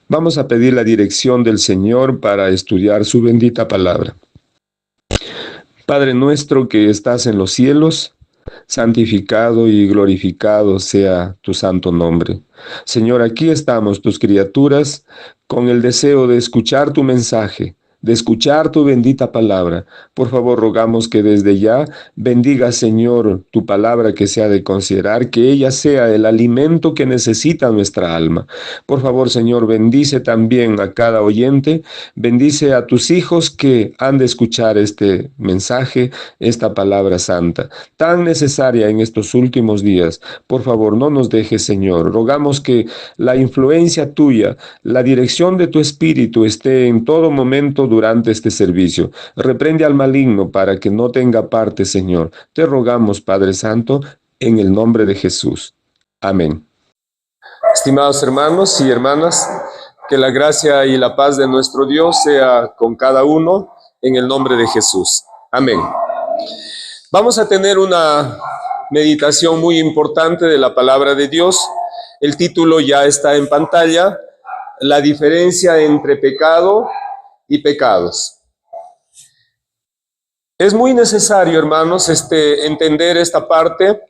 Vamos a pedir la dirección del Señor para estudiar su bendita palabra. Padre nuestro que estás en los cielos, santificado y glorificado sea tu santo nombre. Señor, aquí estamos tus criaturas con el deseo de escuchar tu mensaje, de escuchar tu bendita palabra. Por favor, rogamos que desde ya bendiga, Señor, tu palabra que se ha de considerar, que ella sea el alimento que necesita nuestra alma. Por favor, Señor, bendice también a cada oyente, bendice a tus hijos que han de escuchar este mensaje, esta palabra santa, tan necesaria en estos últimos días. Por favor, no nos dejes, Señor. Rogamos que la influencia tuya, la dirección de tu espíritu esté en todo momento durante este servicio. Reprende al maligno para que no tenga parte, Señor. Te rogamos, Padre Santo, en el nombre de Jesús. Amén. Estimados hermanos y hermanas, que la gracia y la paz de nuestro Dios sea con cada uno en el nombre de Jesús. Amén. Vamos a tener una meditación muy importante de la palabra de Dios. El título ya está en pantalla: la diferencia entre pecado y pecados. Es muy necesario, hermanos, entender esta parte,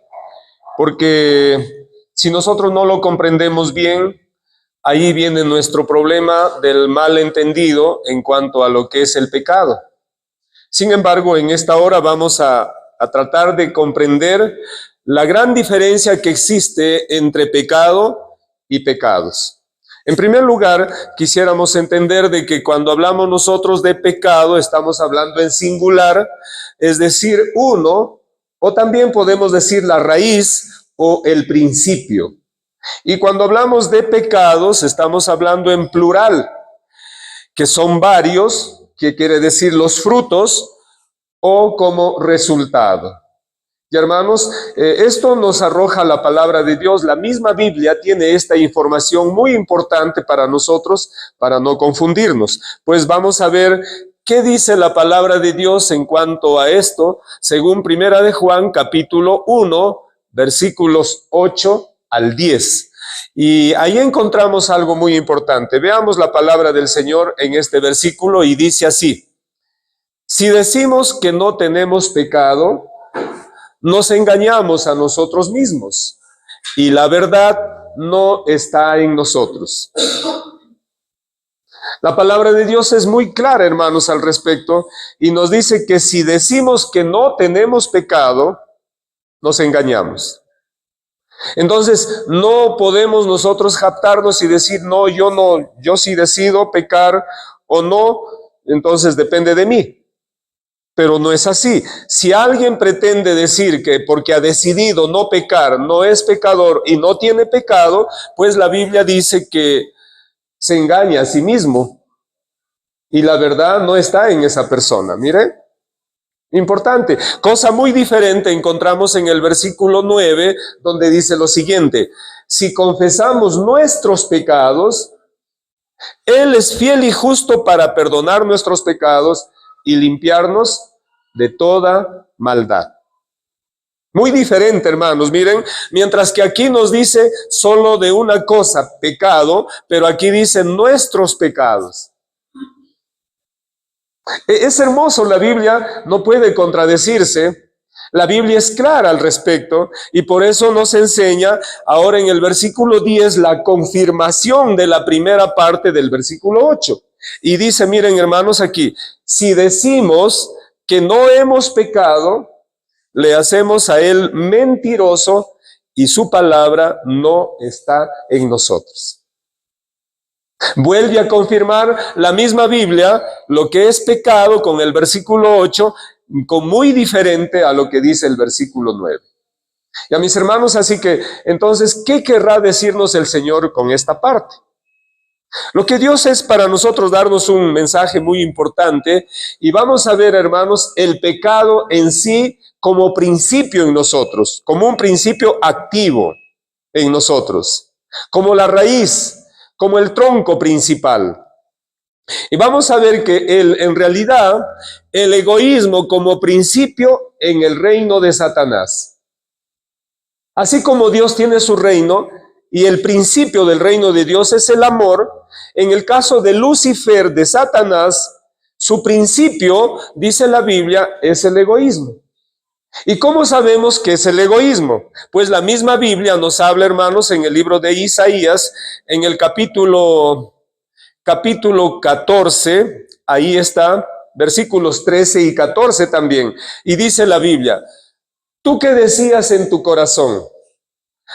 porque si nosotros no lo comprendemos bien, ahí viene nuestro problema del malentendido en cuanto a lo que es el pecado. Sin embargo, en esta hora vamos a tratar de comprender la gran diferencia que existe entre pecado y pecados. En primer lugar, quisiéramos entender de que cuando hablamos nosotros de pecado, estamos hablando en singular, es decir, uno, o también podemos decir la raíz o el principio. Y cuando hablamos de pecados, estamos hablando en plural, que son varios, que quiere decir los frutos o como resultado. Y hermanos, esto nos arroja la palabra de Dios. La misma Biblia tiene esta información muy importante para nosotros, para no confundirnos. Pues vamos a ver qué dice la palabra de Dios en cuanto a esto, según Primera de Juan, capítulo 1, versículos 8 al 10. Y ahí encontramos algo muy importante. Veamos la palabra del Señor en este versículo y dice así: si decimos que no tenemos pecado, nos engañamos a nosotros mismos y la verdad no está en nosotros. La palabra de Dios es muy clara, hermanos, al respecto, y nos dice que si decimos que no tenemos pecado, nos engañamos. Entonces, no podemos nosotros jactarnos y decir, no, yo sí decido pecar o no, entonces depende de mí. Pero no es así. Si alguien pretende decir que porque ha decidido no pecar, no es pecador y no tiene pecado, pues la Biblia dice que se engaña a sí mismo y la verdad no está en esa persona. Mire, importante. Cosa muy diferente encontramos en el versículo 9, donde dice lo siguiente: si confesamos nuestros pecados, Él es fiel y justo para perdonar nuestros pecados y limpiarnos de toda maldad. Muy diferente, hermanos. Miren, mientras que aquí nos dice solo de una cosa, pecado, pero aquí dice nuestros pecados. Es hermoso, la Biblia no puede contradecirse. La Biblia es clara al respecto y por eso nos enseña ahora en el versículo 10 la confirmación de la primera parte del versículo 8. Y dice, miren hermanos aquí, si decimos que no hemos pecado, le hacemos a Él mentiroso y su palabra no está en nosotros. Vuelve a confirmar la misma Biblia lo que es pecado con el versículo 8, con muy diferente a lo que dice el versículo 9. Y a mis hermanos, así que entonces, ¿qué querrá decirnos el Señor con esta parte? Lo que Dios es para nosotros darnos un mensaje muy importante, y vamos a ver, hermanos, el pecado en sí como principio en nosotros, como un principio activo en nosotros, como la raíz, como el tronco principal. Y vamos a ver que en realidad el egoísmo como principio en el reino de Satanás. Así como Dios tiene su reino y el principio del reino de Dios es el amor, En el caso de Lucifer, de Satanás, su principio, dice la Biblia, es el egoísmo. ¿Y cómo sabemos que es el egoísmo? Pues la misma Biblia nos habla, hermanos, en el libro de Isaías, en el capítulo 14, ahí está, versículos 13 y 14 también. Y dice la Biblia, ¿tú qué decías en tu corazón?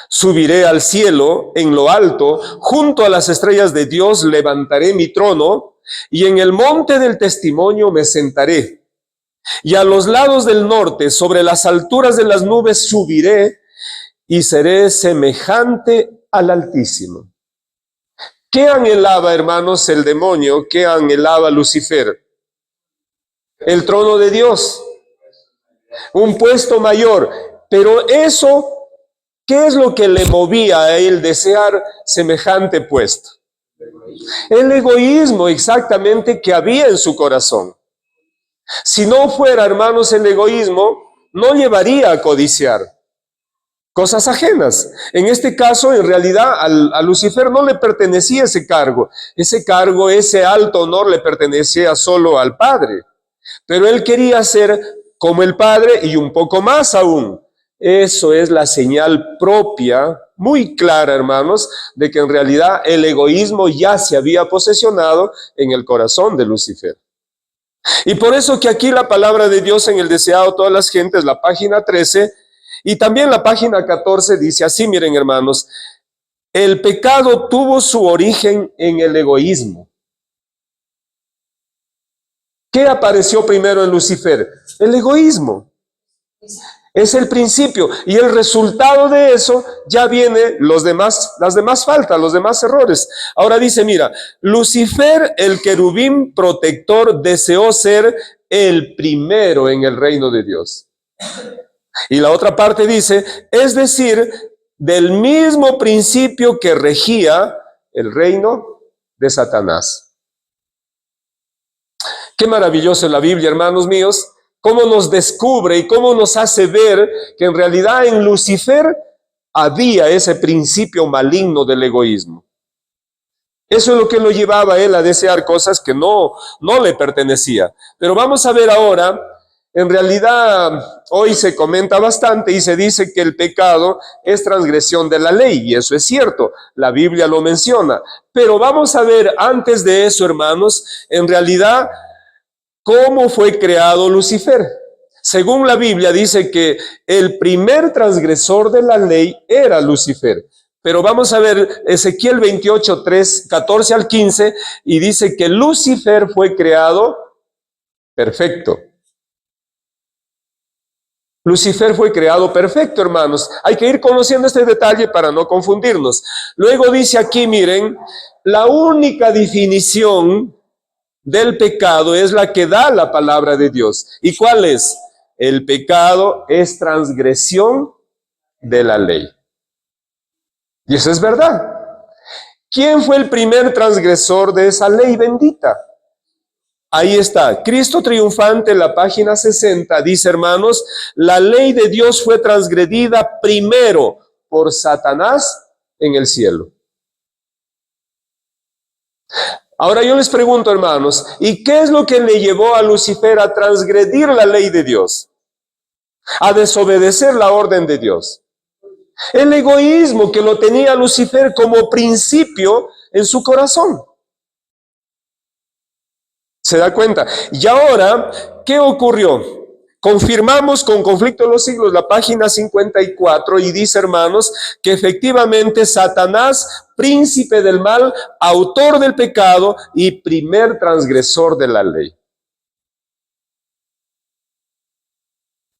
Subiré al cielo, en lo alto, junto a las estrellas de Dios levantaré mi trono, y en el monte del testimonio me sentaré. Y a los lados del norte, sobre las alturas de las nubes, subiré y seré semejante al Altísimo. ¿Qué anhelaba, hermanos, el demonio? ¿Qué anhelaba Lucifer? El trono de Dios, un puesto mayor. Pero eso, ¿qué es lo que le movía a él desear semejante puesto? El egoísmo exactamente que había en su corazón. Si no fuera, hermanos, el egoísmo, no llevaría a codiciar cosas ajenas. En este caso, en realidad, a Lucifer no le pertenecía ese cargo. Ese cargo, ese alto honor le pertenecía solo al Padre. Pero él quería ser como el Padre y un poco más aún. Eso es la señal propia, muy clara, hermanos, de que en realidad el egoísmo ya se había posesionado en el corazón de Lucifer. Y por eso que aquí la palabra de Dios en el deseado de todas las gentes, la página 13 y también la página 14 dice así, miren hermanos, el pecado tuvo su origen en el egoísmo. ¿Qué apareció primero en Lucifer? El egoísmo. Es el principio y el resultado de eso ya viene las demás faltas, los demás errores. Ahora dice, mira, Lucifer, el querubín protector, deseó ser el primero en el reino de Dios. Y la otra parte dice, es decir, del mismo principio que regía el reino de Satanás. Qué maravilloso es la Biblia, hermanos míos. Cómo nos descubre y cómo nos hace ver que en realidad en Lucifer había ese principio maligno del egoísmo. Eso es lo que lo llevaba a él a desear cosas que no le pertenecía. Pero vamos a ver ahora, en realidad hoy se comenta bastante y se dice que el pecado es transgresión de la ley, y eso es cierto, la Biblia lo menciona. Pero vamos a ver antes de eso, hermanos, en realidad, ¿cómo fue creado Lucifer? Según la Biblia dice que el primer transgresor de la ley era Lucifer. Pero vamos a ver Ezequiel 28, 14 al 15, y dice que Lucifer fue creado perfecto. Lucifer fue creado perfecto, hermanos. Hay que ir conociendo este detalle para no confundirnos. Luego dice aquí, miren, la única definición del pecado es la que da la palabra de Dios. ¿Y cuál es? El pecado es transgresión de la ley. Y eso es verdad. ¿Quién fue el primer transgresor de esa ley bendita? Ahí está, Cristo triunfante, la página 60, dice, hermanos, la ley de Dios fue transgredida primero por Satanás en el cielo. Ahora yo les pregunto, hermanos, ¿y qué es lo que le llevó a Lucifer a transgredir la ley de Dios? A desobedecer la orden de Dios. El egoísmo que lo tenía Lucifer como principio en su corazón. ¿Se da cuenta? Y ahora, ¿qué ocurrió? Confirmamos con Conflicto de los Siglos la página 54 y dice, hermanos, que efectivamente Satanás, príncipe del mal, autor del pecado y primer transgresor de la ley.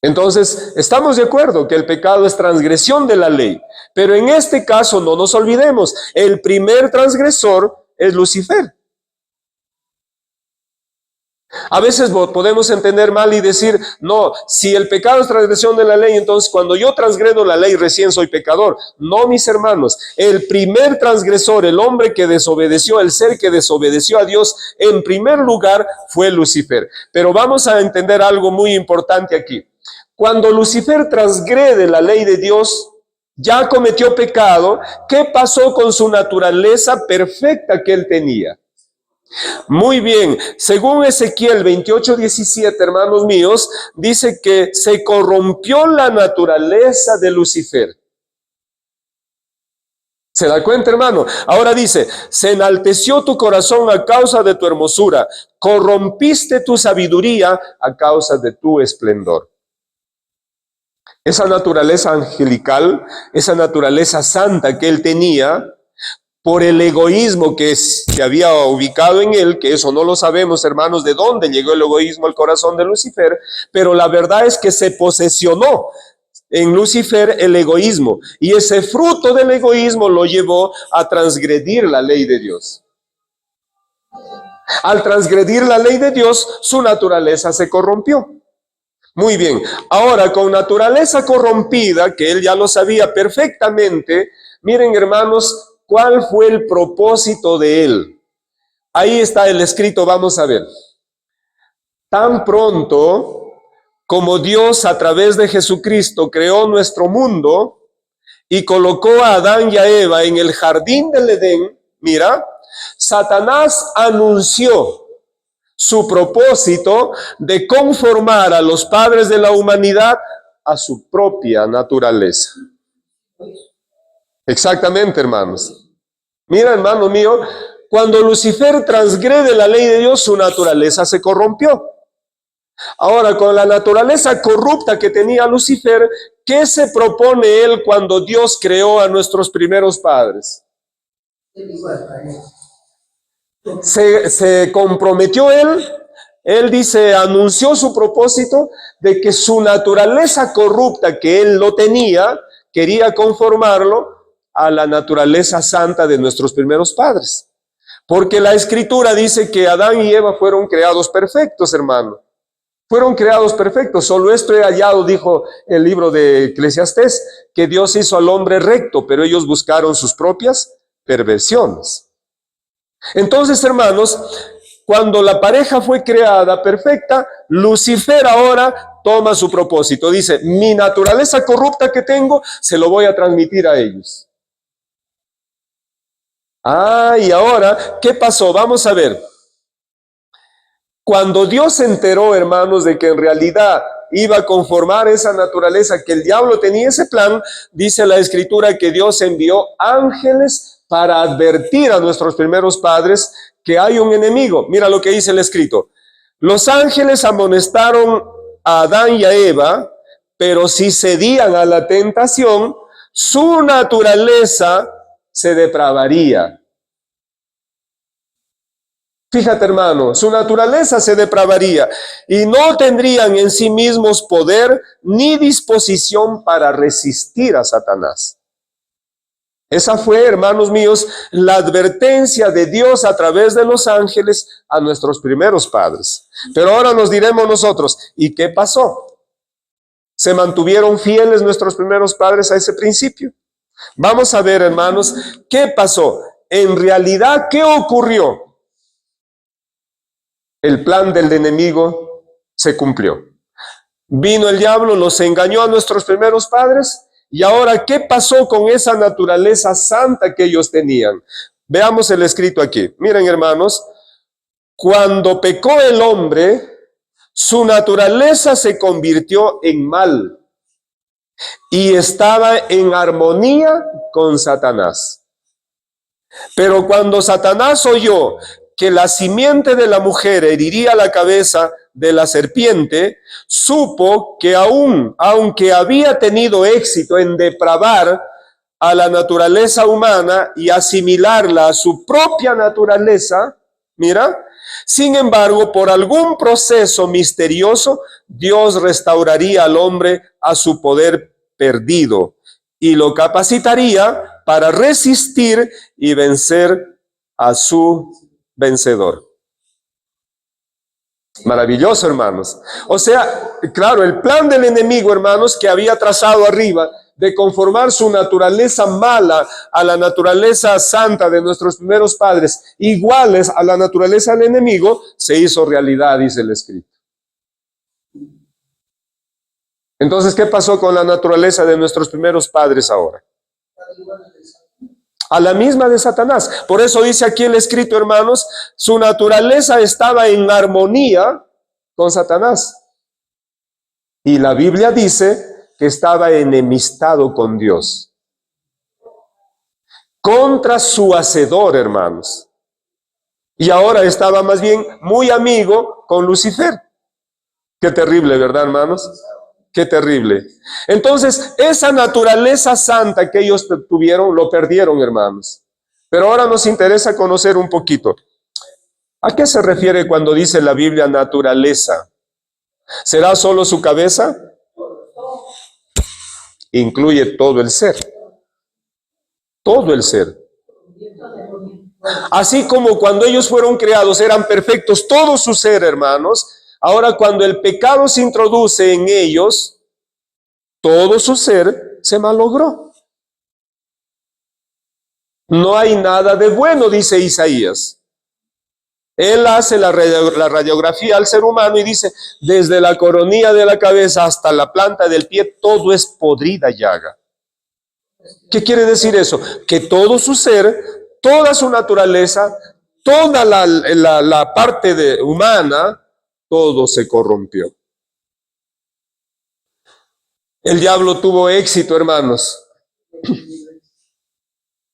Entonces, estamos de acuerdo que el pecado es transgresión de la ley, pero en este caso no nos olvidemos, el primer transgresor es Lucifer. A veces podemos entender mal y decir, no, si el pecado es transgresión de la ley, entonces cuando yo transgredo la ley recién soy pecador. No, mis hermanos, el primer transgresor, el hombre que desobedeció, el ser que desobedeció a Dios, en primer lugar fue Lucifer. Pero vamos a entender algo muy importante aquí. Cuando Lucifer transgrede la ley de Dios, ya cometió pecado. ¿Qué pasó con su naturaleza perfecta que él tenía? Muy bien, según Ezequiel 28:17, hermanos míos, dice que se corrompió la naturaleza de Lucifer. ¿Se da cuenta, hermano? Ahora dice, se enalteció tu corazón a causa de tu hermosura, corrompiste tu sabiduría a causa de tu esplendor. Esa naturaleza angelical, esa naturaleza santa que él tenía, por el egoísmo que se había ubicado en él, que eso no lo sabemos, hermanos, de dónde llegó el egoísmo al corazón de Lucifer, pero la verdad es que se posesionó en Lucifer el egoísmo, y ese fruto del egoísmo lo llevó a transgredir la ley de Dios. Al transgredir la ley de Dios, su naturaleza se corrompió. Muy bien, ahora con naturaleza corrompida, que él ya lo sabía perfectamente, miren, hermanos, ¿cuál fue el propósito de él? Ahí está el escrito, vamos a ver. Tan pronto como Dios a través de Jesucristo creó nuestro mundo y colocó a Adán y a Eva en el jardín del Edén, mira, Satanás anunció su propósito de conformar a los padres de la humanidad a su propia naturaleza. Exactamente, hermanos. Mira, hermano mío, cuando Lucifer transgrede la ley de Dios, su naturaleza se corrompió. Ahora, con la naturaleza corrupta que tenía Lucifer, ¿qué se propone él cuando Dios creó a nuestros primeros padres? Se comprometió él dice, anunció su propósito de que su naturaleza corrupta que él lo tenía, quería conformarlo a la naturaleza santa de nuestros primeros padres. Porque la Escritura dice que Adán y Eva fueron creados perfectos, hermano. Fueron creados perfectos. Solo esto he hallado, dijo el libro de Eclesiastés, que Dios hizo al hombre recto, pero ellos buscaron sus propias perversiones. Entonces, hermanos, cuando la pareja fue creada perfecta, Lucifer ahora toma su propósito. Dice, mi naturaleza corrupta que tengo, se lo voy a transmitir a ellos. Y ahora, ¿qué pasó? Vamos a ver. Cuando Dios se enteró, hermanos, de que en realidad iba a conformar esa naturaleza, que el diablo tenía ese plan, dice la Escritura que Dios envió ángeles para advertir a nuestros primeros padres que hay un enemigo. Mira lo que dice el escrito. Los ángeles amonestaron a Adán y a Eva, pero si cedían a la tentación, su naturaleza se depravaría. Fíjate, hermano, su naturaleza se depravaría y no tendrían en sí mismos poder ni disposición para resistir a Satanás. Esa fue, hermanos míos, la advertencia de Dios a través de los ángeles a nuestros primeros padres. Pero ahora nos diremos nosotros, ¿y qué pasó? ¿Se mantuvieron fieles nuestros primeros padres a ese principio? Vamos a ver, hermanos, ¿qué pasó? En realidad, ¿qué ocurrió? El plan del enemigo se cumplió. Vino el diablo, los engañó a nuestros primeros padres. Y ahora, ¿qué pasó con esa naturaleza santa que ellos tenían? Veamos el escrito aquí. Miren, hermanos, cuando pecó el hombre, su naturaleza se convirtió en mal y estaba en armonía con Satanás. Pero cuando Satanás oyó que la simiente de la mujer heriría la cabeza de la serpiente, supo que aunque había tenido éxito en depravar a la naturaleza humana y asimilarla a su propia naturaleza, mira, sin embargo, por algún proceso misterioso, Dios restauraría al hombre a su poder perdido y lo capacitaría para resistir y vencer a su vencedor. Maravilloso, hermanos. O sea, claro, el plan del enemigo, hermanos, que había trazado arriba de conformar su naturaleza mala a la naturaleza santa de nuestros primeros padres, iguales a la naturaleza del enemigo, se hizo realidad, dice el escrito. Entonces, ¿qué pasó con la naturaleza de nuestros primeros padres ahora? A la misma de Satanás. Por eso dice aquí el escrito, hermanos, su naturaleza estaba en armonía con Satanás. Y la Biblia dice que estaba enemistado con Dios. Contra su hacedor, hermanos. Y ahora estaba más bien muy amigo con Lucifer. Qué terrible, ¿verdad, hermanos? Qué terrible. Entonces, esa naturaleza santa que ellos tuvieron, lo perdieron, hermanos. Pero ahora nos interesa conocer un poquito. ¿A qué se refiere cuando dice la Biblia naturaleza? ¿Será solo su cabeza? Incluye todo el ser. Todo el ser. Así como cuando ellos fueron creados eran perfectos, todo su ser, hermanos. Ahora cuando el pecado se introduce en ellos, todo su ser se malogró. No hay nada de bueno, dice Isaías. Él hace la radiografía al ser humano y dice, desde la coronilla de la cabeza hasta la planta del pie, todo es podrida llaga. ¿Qué quiere decir eso? Que todo su ser, toda su naturaleza, toda la parte humana, todo se corrompió. El diablo tuvo éxito, hermanos.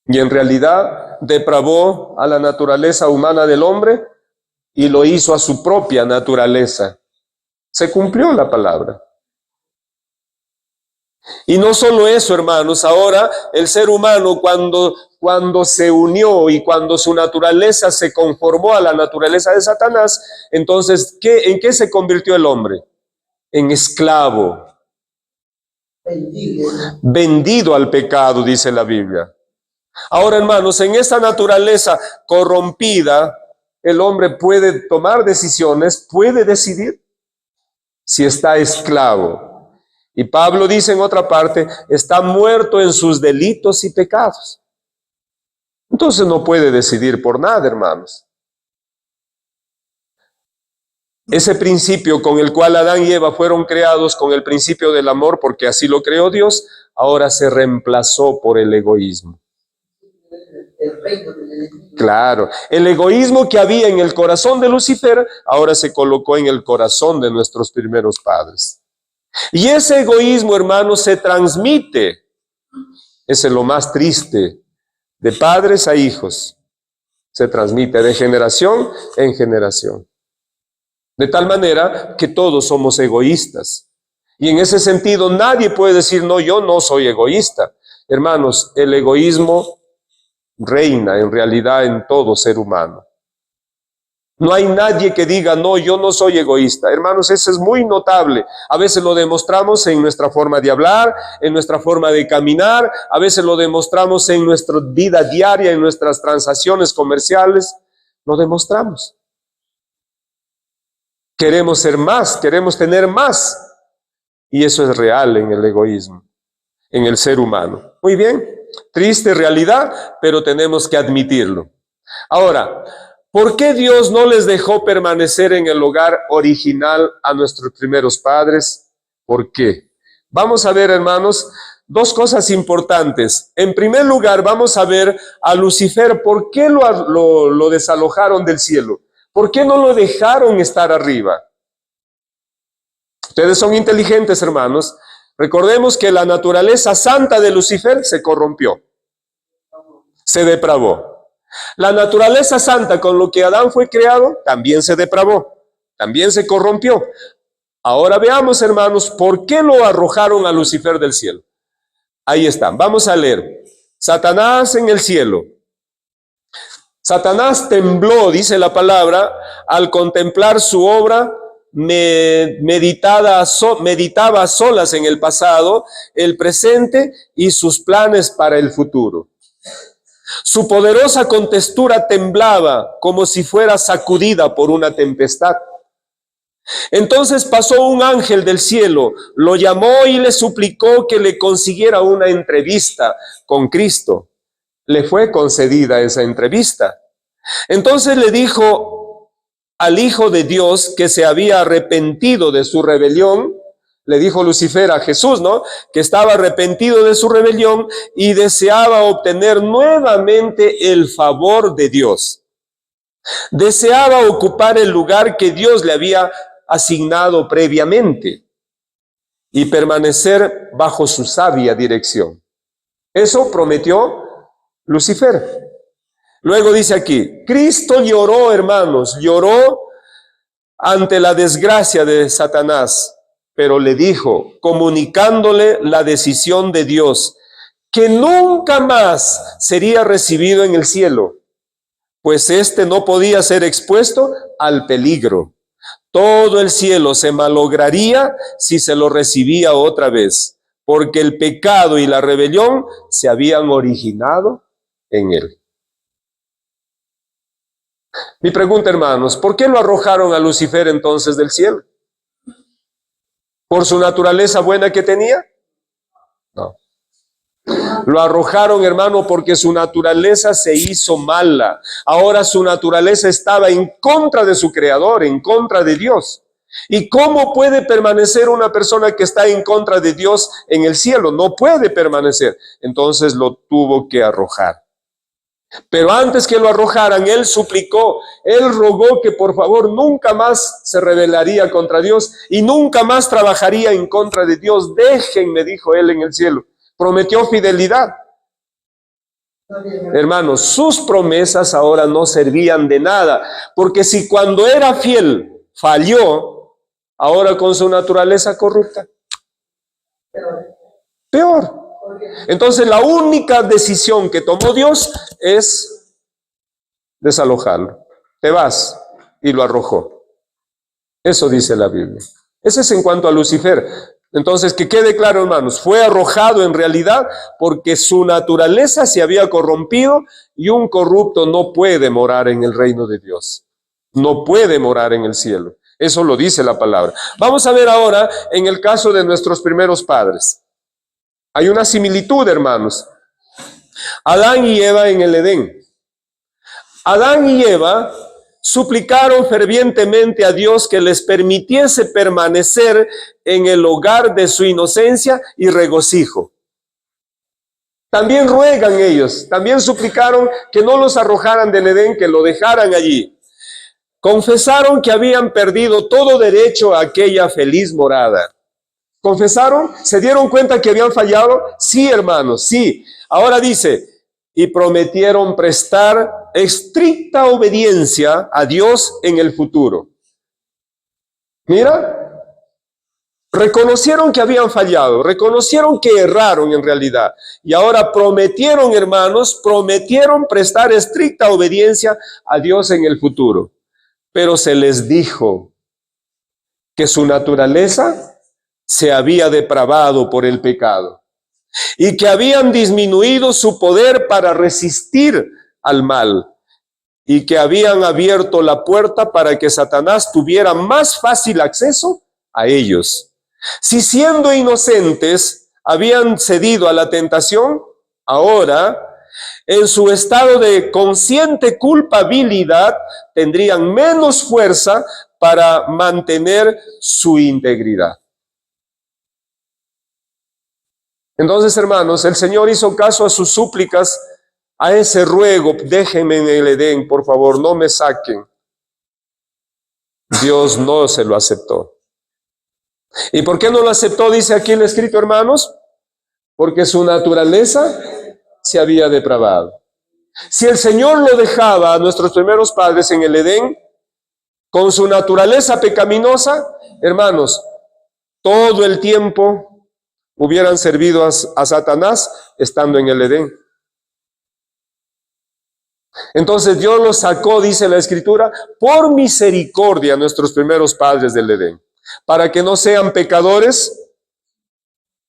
Y en realidad depravó a la naturaleza humana del hombre y lo hizo a su propia naturaleza. Se cumplió la palabra. Y no solo eso, hermanos, ahora el ser humano cuando se unió y cuando su naturaleza se conformó a la naturaleza de Satanás, entonces, ¿en qué se convirtió el hombre? En esclavo. Vendido al pecado, dice la Biblia. Ahora, hermanos, en esta naturaleza corrompida, el hombre puede tomar decisiones, puede decidir si está esclavo. Y Pablo dice en otra parte, está muerto en sus delitos y pecados. Entonces no puede decidir por nada, hermanos. Ese principio con el cual Adán y Eva fueron creados, con el principio del amor, porque así lo creó Dios, ahora se reemplazó por el egoísmo. Claro, el egoísmo que había en el corazón de Lucifer, ahora se colocó en el corazón de nuestros primeros padres. Y ese egoísmo, hermanos, se transmite, es lo más triste, de padres a hijos. Se transmite de generación en generación. De tal manera que todos somos egoístas. Y en ese sentido nadie puede decir, no, yo no soy egoísta. Hermanos, el egoísmo reina en realidad en todo ser humano. No hay nadie que diga, no, yo no soy egoísta. Hermanos, eso es muy notable. A veces lo demostramos en nuestra forma de hablar, en nuestra forma de caminar, a veces lo demostramos en nuestra vida diaria, en nuestras transacciones comerciales. Lo demostramos. Queremos ser más, queremos tener más. Y eso es real en el egoísmo, en el ser humano. Muy bien, triste realidad, pero tenemos que admitirlo. Ahora, ¿por qué Dios no les dejó permanecer en el hogar original a nuestros primeros padres? ¿Por qué? Vamos a ver, hermanos, dos cosas importantes. En primer lugar, vamos a ver a Lucifer. ¿Por qué lo desalojaron del cielo? ¿Por qué no lo dejaron estar arriba? Ustedes son inteligentes, hermanos. Recordemos que la naturaleza santa de Lucifer se corrompió, se depravó. La naturaleza santa con lo que Adán fue creado también se depravó, también se corrompió. Ahora veamos, hermanos, ¿por qué lo arrojaron a Lucifer del cielo? Ahí están, vamos a leer. Satanás en el cielo. Satanás tembló, dice la palabra, al contemplar su obra, meditaba a solas en el pasado, el presente y sus planes para el futuro. Su poderosa contextura temblaba como si fuera sacudida por una tempestad. Entonces pasó un ángel del cielo, lo llamó y le suplicó que le consiguiera una entrevista con Cristo. Le fue concedida esa entrevista. Entonces le dijo al Hijo de Dios que se había arrepentido de su rebelión, Le dijo Lucifer a Jesús, ¿no? Que estaba arrepentido de su rebelión y deseaba obtener nuevamente el favor de Dios. Deseaba ocupar el lugar que Dios le había asignado previamente y permanecer bajo su sabia dirección. Eso prometió Lucifer. Luego dice aquí, Cristo lloró, hermanos, lloró ante la desgracia de Satanás, pero le dijo, comunicándole la decisión de Dios, que nunca más sería recibido en el cielo, pues éste no podía ser expuesto al peligro. Todo el cielo se malograría si se lo recibía otra vez, porque el pecado y la rebelión se habían originado en él. Mi pregunta, hermanos, ¿por qué lo arrojaron a Lucifer entonces del cielo? ¿Por su naturaleza buena que tenía? No. Lo arrojaron, hermano, porque su naturaleza se hizo mala. Ahora su naturaleza estaba en contra de su creador, en contra de Dios. ¿Y cómo puede permanecer una persona que está en contra de Dios en el cielo? No puede permanecer. Entonces lo tuvo que arrojar. Pero antes que lo arrojaran, él suplicó, él rogó que por favor nunca más se rebelaría contra Dios y nunca más trabajaría en contra de Dios. Déjenme, dijo él en el cielo. Prometió fidelidad. Hermanos, sus promesas ahora no servían de nada, porque si cuando era fiel falló, ahora con su naturaleza corrupta, peor. Entonces la única decisión que tomó Dios es desalojarlo. Te vas, y lo arrojó. Eso dice la Biblia. Ese es en cuanto a Lucifer. Entonces, que quede claro, hermanos, fue arrojado en realidad porque su naturaleza se había corrompido y un corrupto no puede morar en el reino de Dios. No puede morar en el cielo. Eso lo dice la palabra. Vamos a ver ahora en el caso de nuestros primeros padres. Hay una similitud, hermanos. Adán y Eva en el Edén. Adán y Eva suplicaron fervientemente a Dios que les permitiese permanecer en el hogar de su inocencia y regocijo. También ruegan ellos, también suplicaron que no los arrojaran del Edén, que lo dejaran allí. Confesaron que habían perdido todo derecho a aquella feliz morada. ¿Confesaron? ¿Se dieron cuenta que habían fallado? Sí, hermanos, sí. Ahora dice, y prometieron prestar estricta obediencia a Dios en el futuro. Mira, reconocieron que habían fallado, reconocieron que erraron en realidad. Y ahora prometieron, hermanos, prometieron prestar estricta obediencia a Dios en el futuro. Pero se les dijo que su naturaleza se había depravado por el pecado y que habían disminuido su poder para resistir al mal y que habían abierto la puerta para que Satanás tuviera más fácil acceso a ellos. Si siendo inocentes habían cedido a la tentación, ahora en su estado de consciente culpabilidad tendrían menos fuerza para mantener su integridad. Entonces, hermanos, el Señor hizo caso a sus súplicas, a ese ruego, déjenme en el Edén, por favor, no me saquen. Dios no se lo aceptó. ¿Y por qué no lo aceptó? Dice aquí el escrito, hermanos, porque su naturaleza se había depravado. Si el Señor lo dejaba a nuestros primeros padres en el Edén, con su naturaleza pecaminosa, hermanos, todo el tiempo hubieran servido a Satanás estando en el Edén. Entonces Dios los sacó, dice la Escritura, por misericordia a nuestros primeros padres del Edén, para que no sean pecadores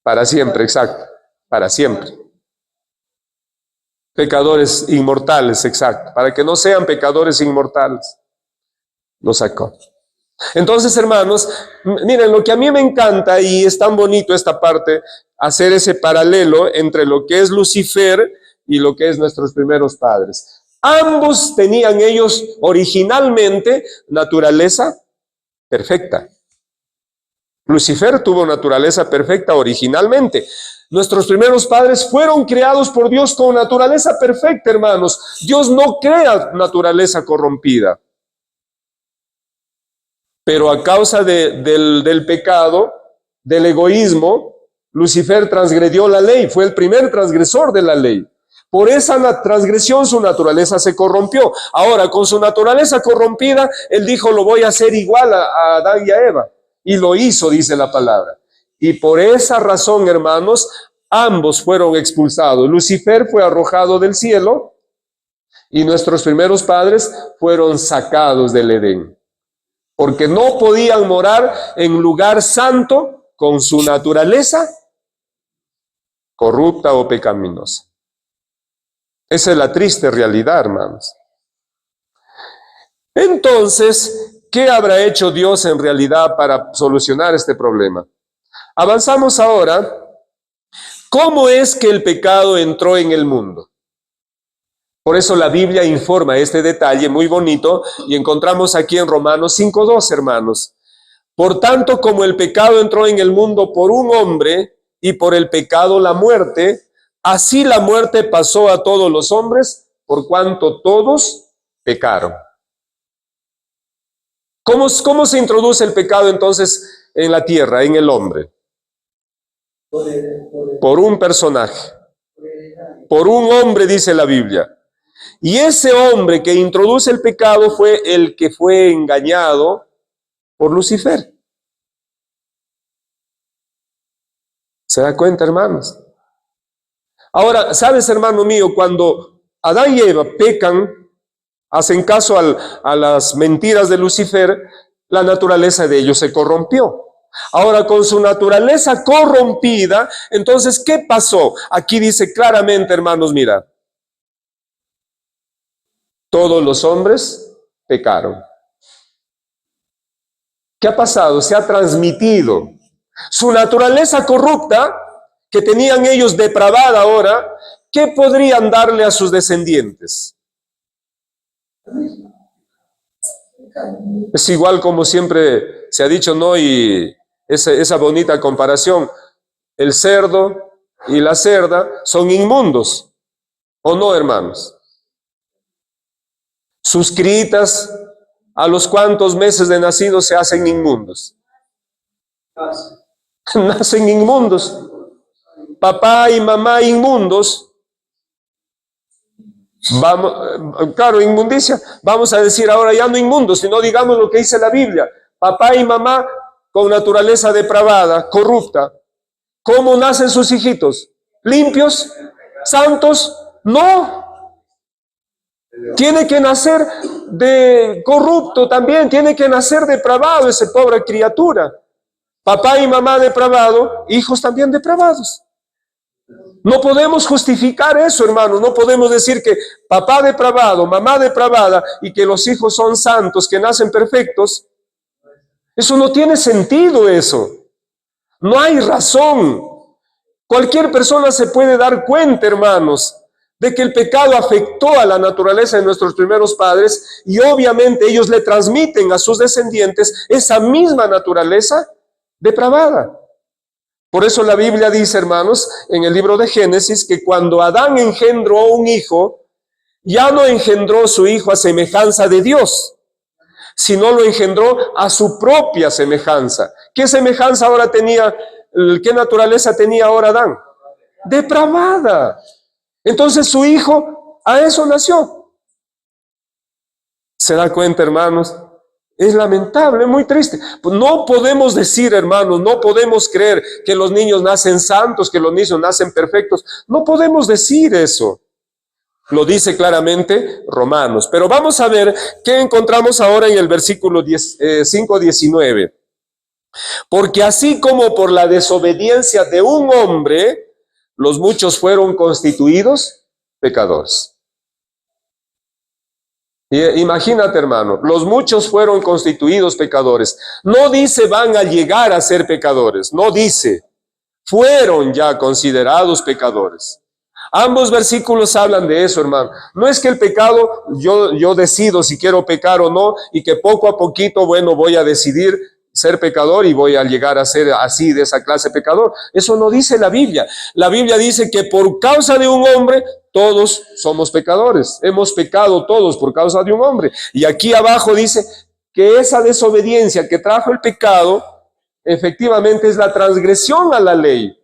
para siempre, exacto, para siempre. Pecadores inmortales, exacto, para que no sean pecadores inmortales. Los sacó. Entonces, hermanos, miren, lo que a mí me encanta, y es tan bonito esta parte, hacer ese paralelo entre lo que es Lucifer y lo que es nuestros primeros padres. Ambos tenían ellos originalmente naturaleza perfecta. Lucifer tuvo naturaleza perfecta originalmente. Nuestros primeros padres fueron creados por Dios con naturaleza perfecta, hermanos. Dios no crea naturaleza corrompida. Pero a causa del pecado, del egoísmo, Lucifer transgredió la ley, fue el primer transgresor de la ley. Por esa transgresión su naturaleza se corrompió. Ahora, con su naturaleza corrompida, él dijo, lo voy a hacer igual a Adán y a Eva. Y lo hizo, dice la palabra. Y por esa razón, hermanos, ambos fueron expulsados. Lucifer fue arrojado del cielo y nuestros primeros padres fueron sacados del Edén. Porque no podían morar en lugar santo con su naturaleza corrupta o pecaminosa. Esa es la triste realidad, hermanos. Entonces, ¿qué habrá hecho Dios en realidad para solucionar este problema? Avanzamos ahora. ¿Cómo es que el pecado entró en el mundo? Por eso la Biblia informa este detalle muy bonito y encontramos aquí en Romanos 5:2, hermanos. Por tanto, como el pecado entró en el mundo por un hombre y por el pecado la muerte, así la muerte pasó a todos los hombres por cuanto todos pecaron. ¿Cómo se introduce el pecado entonces en la tierra, en el hombre? Por un personaje, por un hombre, dice la Biblia. Y ese hombre que introduce el pecado fue el que fue engañado por Lucifer. ¿Se da cuenta, hermanos? Ahora, ¿sabes, hermano mío? Cuando Adán y Eva pecan, hacen caso a las mentiras de Lucifer, la naturaleza de ellos se corrompió. Ahora, con su naturaleza corrompida, entonces, ¿qué pasó? Aquí dice claramente, hermanos, mira, todos los hombres pecaron. ¿Qué ha pasado? Se ha transmitido. Su naturaleza corrupta, que tenían ellos depravada ahora, ¿qué podrían darle a sus descendientes? Es igual como siempre se ha dicho, ¿no? Y esa bonita comparación, el cerdo y la cerda son inmundos, ¿o no, hermanos? Sus critas, a los cuantos meses de nacidos se hacen inmundos. Nacen inmundos. Papá y mamá inmundos. Vamos, claro, inmundicia. Vamos a decir ahora ya no inmundos, sino digamos lo que dice la Biblia. Papá y mamá con naturaleza depravada, corrupta. ¿Cómo nacen sus hijitos? ¿Limpios? ¿Santos? No. Tiene que nacer de corrupto también, tiene que nacer depravado esa pobre criatura. Papá y mamá depravado, hijos también depravados. No podemos justificar eso, hermanos. No podemos decir que papá depravado, mamá depravada y que los hijos son santos, que nacen perfectos. Eso no tiene sentido, eso. No hay razón. Cualquier persona se puede dar cuenta, hermanos, de que el pecado afectó a la naturaleza de nuestros primeros padres y obviamente ellos le transmiten a sus descendientes esa misma naturaleza depravada. Por eso la Biblia dice, hermanos, en el libro de Génesis, que cuando Adán engendró un hijo, ya no engendró su hijo a semejanza de Dios, sino lo engendró a su propia semejanza. ¿Qué semejanza ahora tenía, qué naturaleza tenía ahora Adán? Depravada. Entonces su hijo a eso nació. ¿Se da cuenta, hermanos? Es lamentable, muy triste. No podemos decir, hermanos, no podemos creer que los niños nacen santos, que los niños nacen perfectos. No podemos decir eso. Lo dice claramente Romanos. Pero vamos a ver qué encontramos ahora en el versículo 5:19. Porque así como por la desobediencia de un hombre, los muchos fueron constituidos pecadores. Imagínate, hermano, los muchos fueron constituidos pecadores. No dice van a llegar a ser pecadores, no dice, fueron ya considerados pecadores. Ambos versículos hablan de eso, hermano. No es que el pecado, yo decido si quiero pecar o no, y que poco a poquito, bueno, voy a decidir ser pecador y voy a llegar a ser así, de esa clase pecador. Eso no dice la Biblia. La Biblia dice que por causa de un hombre, todos somos pecadores. Hemos pecado todos por causa de un hombre. Y aquí abajo dice que esa desobediencia que trajo el pecado, efectivamente es la transgresión a la ley.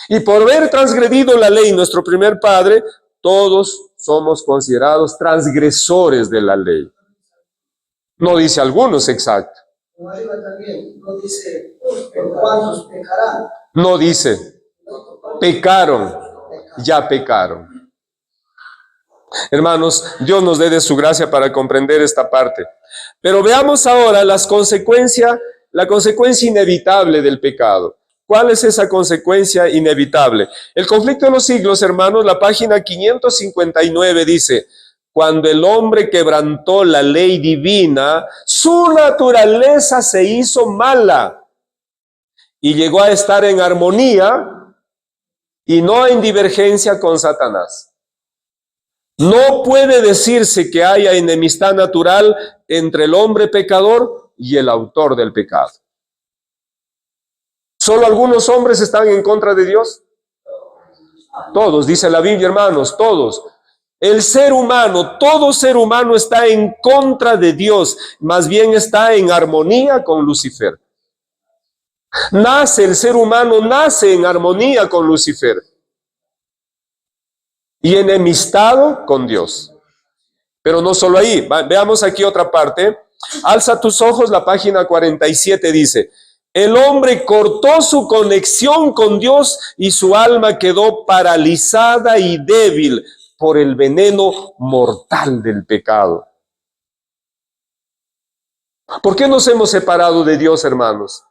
Y por haber transgredido la ley, nuestro primer padre, todos somos considerados transgresores de la ley. No dice algunos, exacto. También, no dice por cuántos pecarán. No dice, pecaron, ya pecaron. Hermanos, Dios nos dé de su gracia para comprender esta parte. Pero veamos ahora la consecuencia inevitable del pecado. ¿Cuál es esa consecuencia inevitable? El conflicto de los siglos, hermanos, la página 559 dice: cuando el hombre quebrantó la ley divina, su naturaleza se hizo mala y llegó a estar en armonía y no en divergencia con Satanás. No puede decirse que haya enemistad natural entre el hombre pecador y el autor del pecado. ¿Solo algunos hombres están en contra de Dios? Todos, dice la Biblia, hermanos, todos. El ser humano, todo ser humano está en contra de Dios, más bien está en armonía con Lucifer. El ser humano nace en armonía con Lucifer y enemistado con Dios. Pero no solo ahí, veamos aquí otra parte. Alza tus ojos, la página 47 dice: el hombre cortó su conexión con Dios y su alma quedó paralizada y débil por el veneno mortal del pecado. ¿Por qué nos hemos separado de Dios, hermanos?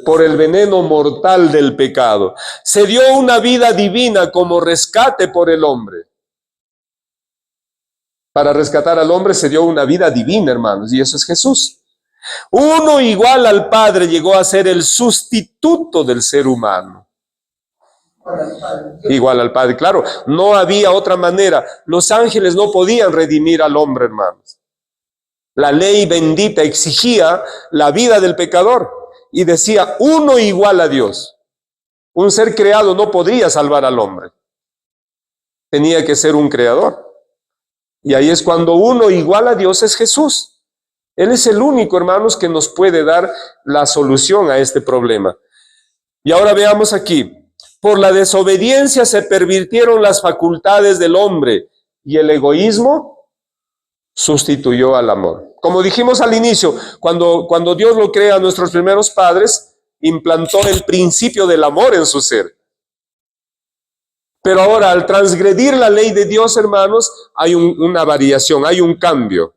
Por el veneno mortal del pecado. Se dio una vida divina como rescate por el hombre. Para rescatar al hombre se dio una vida divina, hermanos, y eso es Jesús. Uno igual al Padre llegó a ser el sustituto del ser humano. Igual al Padre, claro, no había otra manera. Los ángeles no podían redimir al hombre, hermanos. La ley bendita exigía la vida del pecador y decía: uno igual a Dios. Un ser creado no podría salvar al hombre. Tenía que ser un creador. Y ahí es cuando uno igual a Dios es Jesús. Él es el único, hermanos, que nos puede dar la solución a este problema. Y ahora veamos aquí. Por la desobediencia se pervirtieron las facultades del hombre y el egoísmo sustituyó al amor. Como dijimos al inicio, cuando Dios lo crea a nuestros primeros padres, implantó el principio del amor en su ser. Pero ahora, al transgredir la ley de Dios, hermanos, hay una variación, hay un cambio.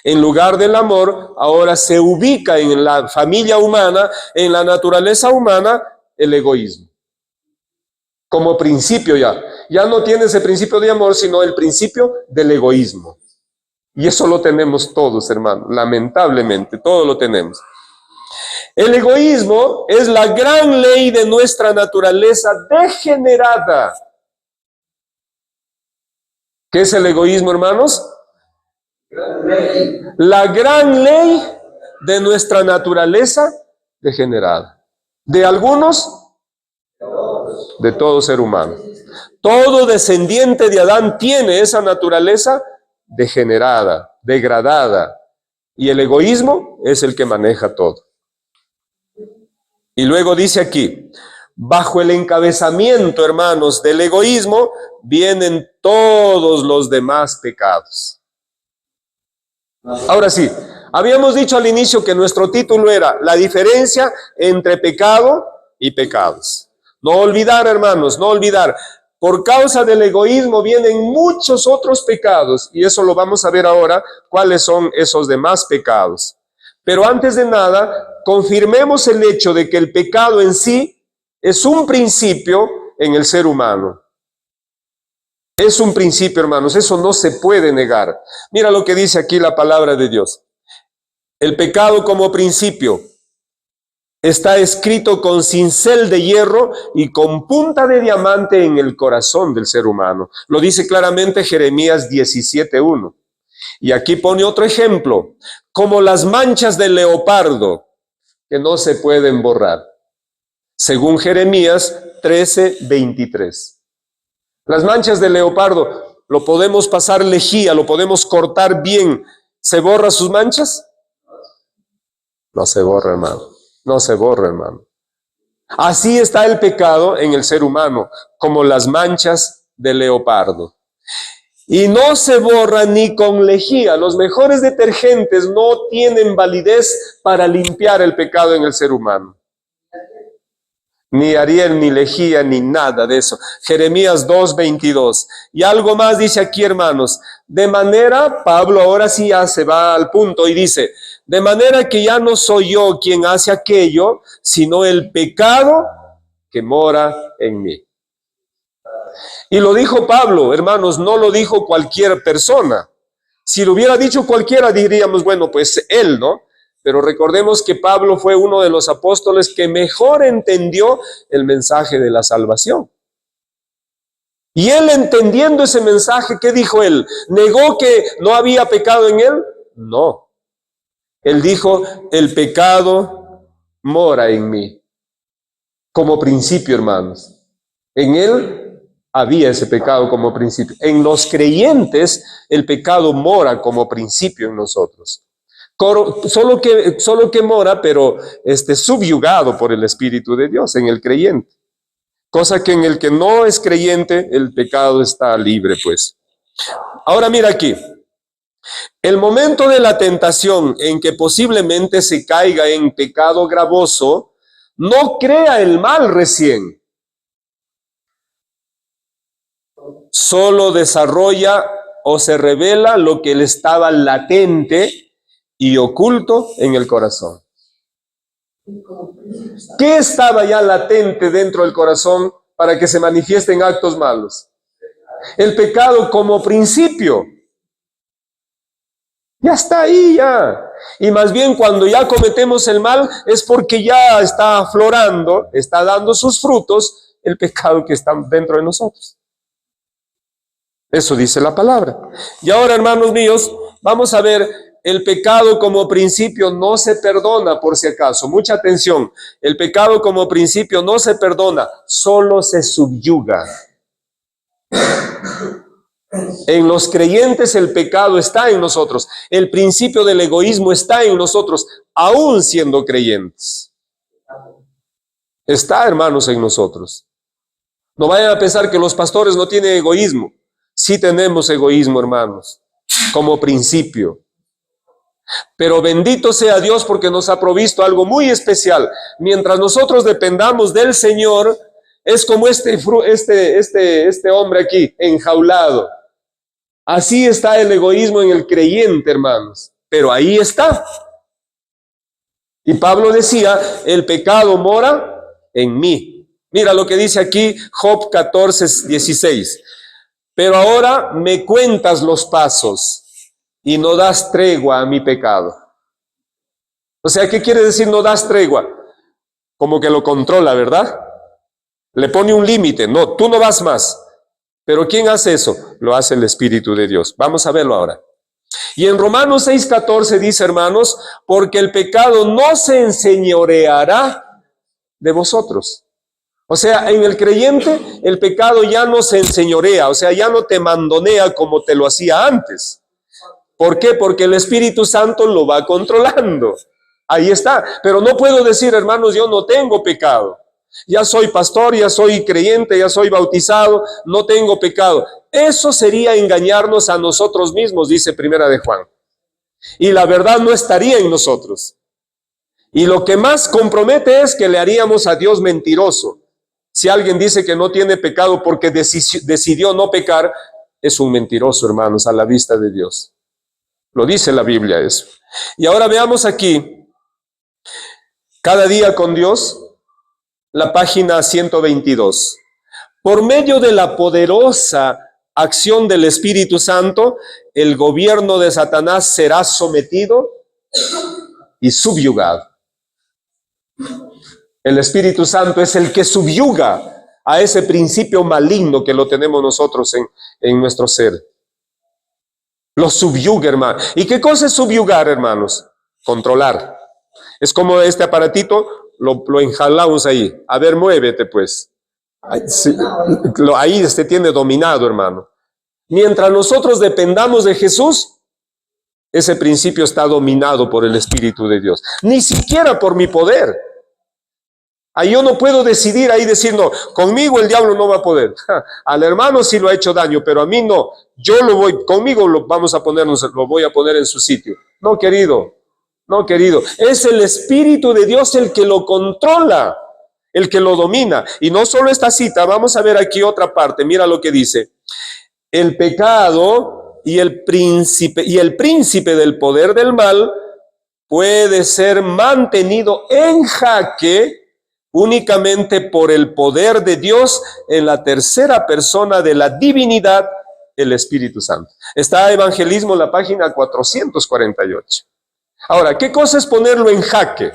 En lugar del amor, ahora se ubica en la familia humana, en la naturaleza humana, el egoísmo. Como principio ya no tiene ese principio de amor, sino el principio del egoísmo. Y eso lo tenemos todos, hermanos, lamentablemente, todo lo tenemos. El egoísmo es la gran ley de nuestra naturaleza degenerada. ¿Qué es el egoísmo, hermanos? La gran ley de nuestra naturaleza degenerada. De algunos, de todo ser humano. Todo descendiente de Adán tiene esa naturaleza degenerada, degradada. Y el egoísmo es el que maneja todo. Y luego dice aquí: bajo el encabezamiento, hermanos, del egoísmo vienen todos los demás pecados. Ahora sí, habíamos dicho al inicio que nuestro título era la diferencia entre pecado y pecados. No olvidar, hermanos, no olvidar. Por causa del egoísmo vienen muchos otros pecados, y eso lo vamos a ver ahora, cuáles son esos demás pecados. Pero antes de nada, confirmemos el hecho de que el pecado en sí es un principio en el ser humano. Es un principio, hermanos, eso no se puede negar. Mira lo que dice aquí la palabra de Dios. El pecado como principio está escrito con cincel de hierro y con punta de diamante en el corazón del ser humano. Lo dice claramente Jeremías 17:1. Y aquí pone otro ejemplo. Como las manchas del leopardo que no se pueden borrar, según Jeremías 13:23. Las manchas de leopardo, lo podemos pasar lejía, lo podemos cortar bien. ¿Se borra sus manchas? No se borra, hermano. No se borra, hermano. Así está el pecado en el ser humano, como las manchas de leopardo. Y no se borra ni con lejía. Los mejores detergentes no tienen validez para limpiar el pecado en el ser humano. Ni Ariel, ni lejía, ni nada de eso. Jeremías 2:22. Y algo más dice aquí, hermanos. De manera, Pablo ahora sí ya se va al punto y dice, de manera que ya no soy yo quien hace aquello, sino el pecado que mora en mí. Y lo dijo Pablo, hermanos, no lo dijo cualquier persona. Si lo hubiera dicho cualquiera, diríamos, bueno, pues él, ¿no? Pero recordemos que Pablo fue uno de los apóstoles que mejor entendió el mensaje de la salvación. Y él, entendiendo ese mensaje, ¿qué dijo él? ¿Negó que no había pecado en él? No. Él dijo, el pecado mora en mí. Como principio, hermanos. En él había ese pecado como principio. En los creyentes, el pecado mora como principio en nosotros. Solo que mora, pero subyugado por el Espíritu de Dios en el creyente. Cosa que en el que no es creyente, el pecado está libre, pues. Ahora mira aquí. El momento de la tentación en que posiblemente se caiga en pecado gravoso, no crea el mal recién. Solo desarrolla o se revela lo que le estaba latente y oculto en el corazón. ¿Qué estaba ya latente dentro del corazón para que se manifiesten actos malos? El pecado como principio. Ya está ahí, ya. Y más bien cuando ya cometemos el mal es porque ya está aflorando, está dando sus frutos el pecado que está dentro de nosotros. Eso dice la palabra. Y ahora, hermanos míos, vamos a ver, el pecado como principio no se perdona, por si acaso. Mucha atención. El pecado como principio no se perdona, solo se subyuga. En los creyentes el pecado está en nosotros. El principio del egoísmo está en nosotros, aún siendo creyentes. Está, hermanos, en nosotros. No vayan a pensar que los pastores no tienen egoísmo. Sí tenemos egoísmo, hermanos, como principio. Pero bendito sea Dios porque nos ha provisto algo muy especial. Mientras nosotros dependamos del Señor, es como este hombre aquí, enjaulado. Así está el egoísmo en el creyente, hermanos. Pero ahí está. Y Pablo decía, el pecado mora en mí. Mira lo que dice aquí Job 14:16. Pero ahora me cuentas los pasos y no das tregua a mi pecado. O sea, ¿qué quiere decir no das tregua? Como que lo controla, ¿verdad? Le pone un límite. No, tú no vas más. Pero ¿quién hace eso? Lo hace el Espíritu de Dios. Vamos a verlo ahora. Y en Romanos 6:14 dice, hermanos, porque el pecado no se enseñoreará de vosotros. O sea, en el creyente el pecado ya no se enseñorea, o sea, ya no te mandonea como te lo hacía antes. ¿Por qué? Porque el Espíritu Santo lo va controlando. Ahí está. Pero no puedo decir, hermanos, yo no tengo pecado. Ya soy pastor, ya soy creyente, ya soy bautizado, no tengo pecado. Eso sería engañarnos a nosotros mismos, dice Primera de Juan. Y la verdad no estaría en nosotros. Y lo que más compromete es que le haríamos a Dios mentiroso. Si alguien dice que no tiene pecado porque decidió no pecar, es un mentiroso, hermanos, a la vista de Dios. Lo dice la Biblia eso. Y ahora veamos aquí, cada día con Dios, la página 122. Por medio de la poderosa acción del Espíritu Santo, el gobierno de Satanás será sometido y subyugado. El Espíritu Santo es el que subyuga a ese principio maligno que lo tenemos nosotros en nuestro ser. Lo subyuga, hermano. ¿Y qué cosa es subyugar, hermanos? Controlar. Es como este aparatito, lo enjalamos ahí. A ver, muévete pues. Ahí se tiene dominado, hermano. Mientras nosotros dependamos de Jesús, ese principio está dominado por el Espíritu de Dios. Ni siquiera por mi poder. Ahí yo no puedo decidir ahí decir, no, conmigo el diablo no va a poder. Al hermano sí lo ha hecho daño, pero a mí no. Conmigo lo voy a poner en su sitio. No, querido, no, querido. Es el Espíritu de Dios el que lo controla, el que lo domina. Y no solo esta cita, vamos a ver aquí otra parte. Mira lo que dice. El pecado y el príncipe del poder del mal puede ser mantenido en jaque únicamente por el poder de Dios en la tercera persona de la divinidad, el Espíritu Santo. Está Evangelismo en la página 448. Ahora, ¿qué cosa es ponerlo en jaque?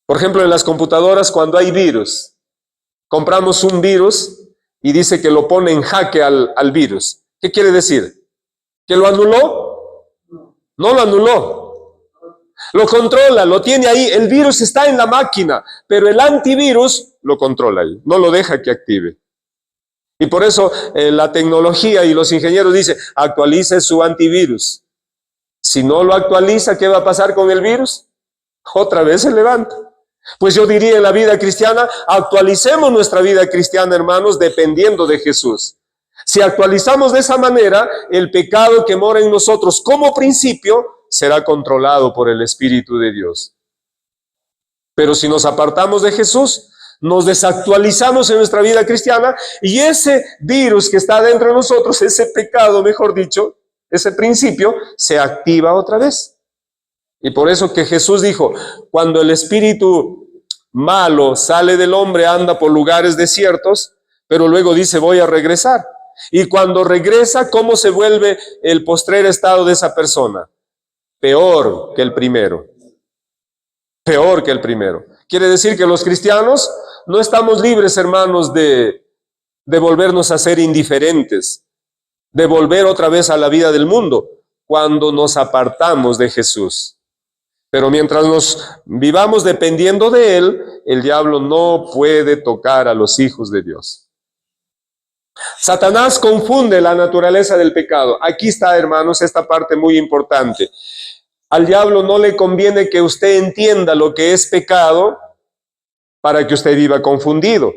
Por ejemplo, en las computadoras cuando hay virus, compramos un virus y dice que lo pone en jaque al virus. ¿Qué quiere decir? ¿Que lo anuló? No lo anuló. Lo controla, lo tiene ahí. El virus está en la máquina, pero el antivirus lo controla ahí. No lo deja que active. Y por eso la tecnología y los ingenieros dicen, actualice su antivirus. Si no lo actualiza, ¿qué va a pasar con el virus? Otra vez se levanta. Pues yo diría en la vida cristiana, actualicemos nuestra vida cristiana, hermanos, dependiendo de Jesús. Si actualizamos de esa manera, el pecado que mora en nosotros como principio será controlado por el Espíritu de Dios. Pero si nos apartamos de Jesús, nos desactualizamos en nuestra vida cristiana y ese virus que está dentro de nosotros, ese pecado, mejor dicho, ese principio, se activa otra vez. Y por eso que Jesús dijo, cuando el espíritu malo sale del hombre, anda por lugares desiertos, pero luego dice, voy a regresar. Y cuando regresa, ¿cómo se vuelve el postrer estado de esa persona? Peor que el primero. Peor que el primero. Quiere decir que los cristianos no estamos libres, hermanos, de volvernos a ser indiferentes, de volver otra vez a la vida del mundo, cuando nos apartamos de Jesús. Pero mientras nos vivamos dependiendo de Él, el diablo no puede tocar a los hijos de Dios. Satanás confunde la naturaleza del pecado. Aquí está, hermanos, esta parte muy importante. Al diablo no le conviene que usted entienda lo que es pecado para que usted viva confundido.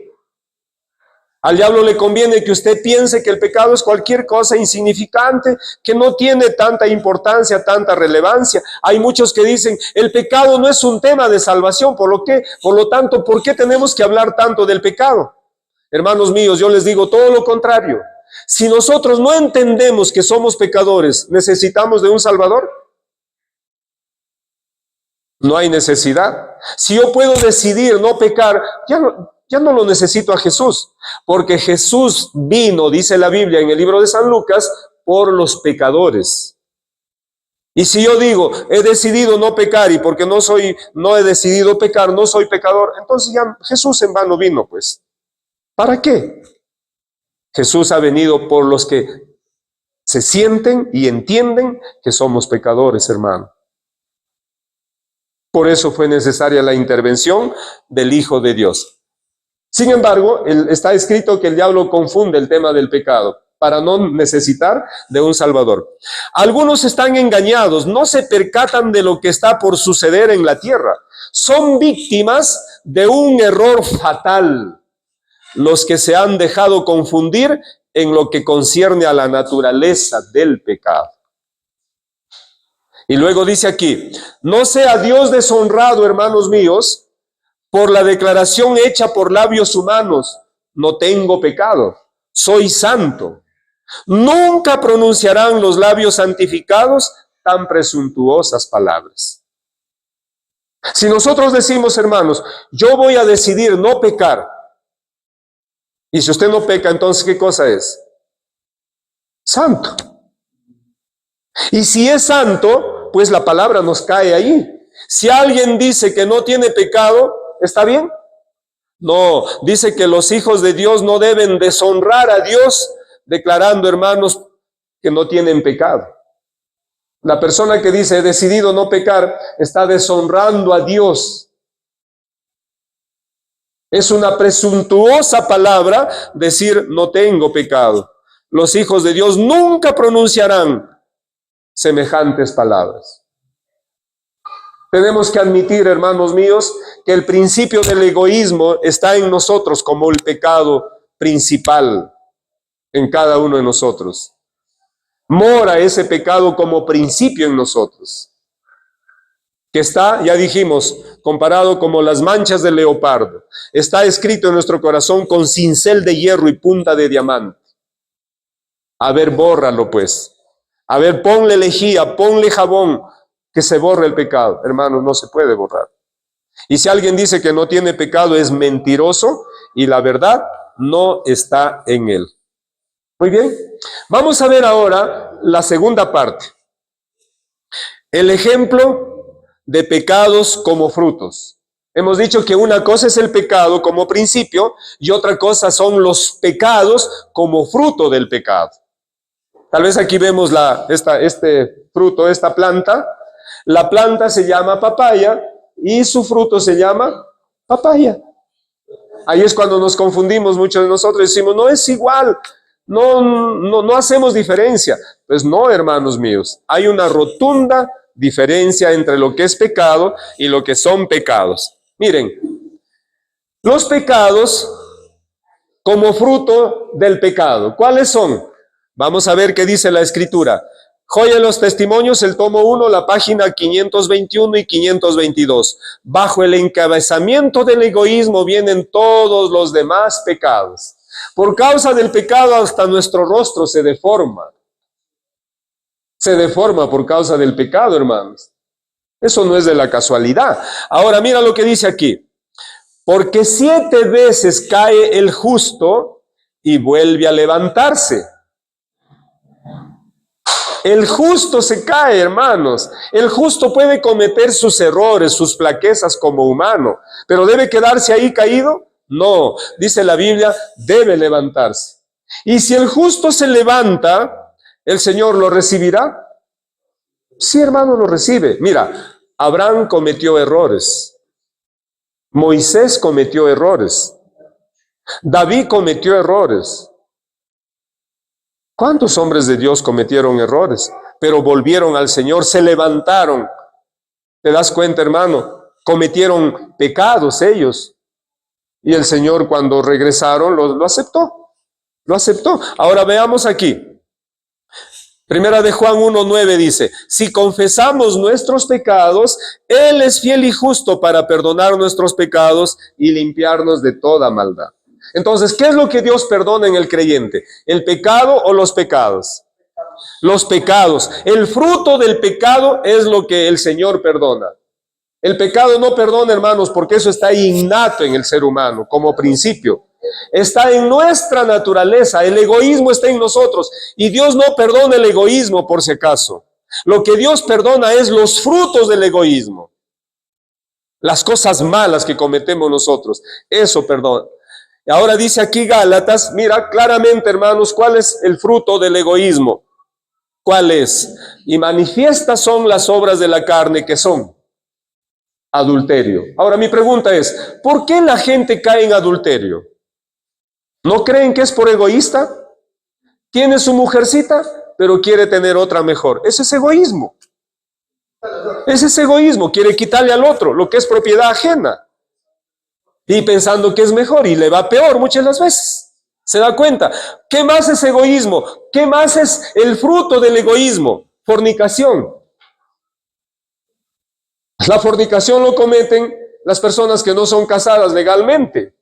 Al diablo le conviene que usted piense que el pecado es cualquier cosa insignificante, que no tiene tanta importancia, tanta relevancia. Hay muchos que dicen, el pecado no es un tema de salvación, por lo tanto, ¿por qué tenemos que hablar tanto del pecado? Hermanos míos, yo les digo todo lo contrario. Si nosotros no entendemos que somos pecadores, ¿necesitamos de un Salvador? No hay necesidad. Si yo puedo decidir no pecar, ya no lo necesito a Jesús, porque Jesús vino, dice la Biblia en el libro de San Lucas, por los pecadores. Y si yo digo, he decidido no pecar y porque no he decidido pecar, no soy pecador, entonces ya Jesús en vano vino, pues. ¿Para qué? Jesús ha venido por los que se sienten y entienden que somos pecadores, hermano. Por eso fue necesaria la intervención del Hijo de Dios. Sin embargo, está escrito que el diablo confunde el tema del pecado para no necesitar de un Salvador. Algunos están engañados, no se percatan de lo que está por suceder en la tierra. Son víctimas de un error fatal, los que se han dejado confundir en lo que concierne a la naturaleza del pecado. Y luego dice aquí, no sea Dios deshonrado, hermanos míos, por la declaración hecha por labios humanos, no tengo pecado, soy santo. Nunca pronunciarán los labios santificados tan presuntuosas palabras. Si nosotros decimos, hermanos, yo voy a decidir no pecar, y si usted no peca, entonces ¿qué cosa es? Santo. Y si es santo, pues la palabra nos cae ahí. Si alguien dice que no tiene pecado, ¿está bien? No, dice que los hijos de Dios no deben deshonrar a Dios, declarando, hermanos, que no tienen pecado. La persona que dice, he decidido no pecar, está deshonrando a Dios. Es una presuntuosa palabra decir, no tengo pecado. Los hijos de Dios nunca pronunciarán semejantes palabras. Tenemos que admitir, hermanos míos, que el principio del egoísmo está en nosotros como el pecado principal en cada uno de nosotros. Mora ese pecado como principio en nosotros, que está, ya dijimos, comparado como las manchas del leopardo. Está escrito en nuestro corazón con cincel de hierro y punta de diamante. A ver, bórralo pues. A ver, ponle lejía, ponle jabón, que se borre el pecado. Hermanos, no se puede borrar. Y si alguien dice que no tiene pecado, es mentiroso y la verdad no está en él. Muy bien, vamos a ver ahora la segunda parte. El ejemplo de pecados como frutos. Hemos dicho que una cosa es el pecado como principio y otra cosa son los pecados como fruto del pecado. Tal vez aquí vemos este fruto, esta planta. La planta se llama papaya y su fruto se llama papaya. Ahí es cuando nos confundimos muchos de nosotros y decimos, no es igual, no hacemos diferencia. Pues no, hermanos míos, hay una rotunda diferencia entre lo que es pecado y lo que son pecados. Miren, los pecados como fruto del pecado, ¿cuáles son? Vamos a ver qué dice la Escritura. Joya de los Testimonios, el tomo 1, la página 521 y 522. Bajo el encabezamiento del egoísmo vienen todos los demás pecados. Por causa del pecado hasta nuestro rostro se deforma. Se deforma por causa del pecado, hermanos. Eso no es de la casualidad. Ahora mira lo que dice aquí. Porque 7 veces cae el justo y vuelve a levantarse. El justo se cae, hermanos. El justo puede cometer sus errores, sus flaquezas como humano, pero ¿debe quedarse ahí caído? No, dice la Biblia, debe levantarse. Y si el justo se levanta, ¿el Señor lo recibirá? Sí, hermano, lo recibe. Mira, Abraham cometió errores. Moisés cometió errores. David cometió errores. ¿Cuántos hombres de Dios cometieron errores? Pero volvieron al Señor, se levantaron. ¿Te das cuenta, hermano? Cometieron pecados ellos. Y el Señor cuando regresaron lo aceptó. Lo aceptó. Ahora veamos aquí. Primera de Juan 1:9 dice, si confesamos nuestros pecados, Él es fiel y justo para perdonar nuestros pecados y limpiarnos de toda maldad. Entonces, ¿qué es lo que Dios perdona en el creyente? ¿El pecado o los pecados? Los pecados. El fruto del pecado es lo que el Señor perdona. El pecado no perdona, hermanos, porque eso está innato en el ser humano como principio. Está en nuestra naturaleza, el egoísmo está en nosotros y Dios no perdona el egoísmo por si acaso. Lo que Dios perdona es los frutos del egoísmo. Las cosas malas que cometemos nosotros, eso perdona. Y ahora dice aquí Gálatas, mira claramente, hermanos, ¿cuál es el fruto del egoísmo? ¿Cuál es? Y manifiestas son las obras de la carne que son adulterio. Ahora mi pregunta es, ¿por qué la gente cae en adulterio? ¿No creen que es por egoísta? Tiene su mujercita, pero quiere tener otra mejor. Ese es egoísmo. Ese es egoísmo, quiere quitarle al otro lo que es propiedad ajena. Y pensando que es mejor y le va peor muchas las veces. ¿Se da cuenta? ¿Qué más es egoísmo? ¿Qué más es el fruto del egoísmo? Fornicación. La fornicación lo cometen las personas que no son casadas legalmente.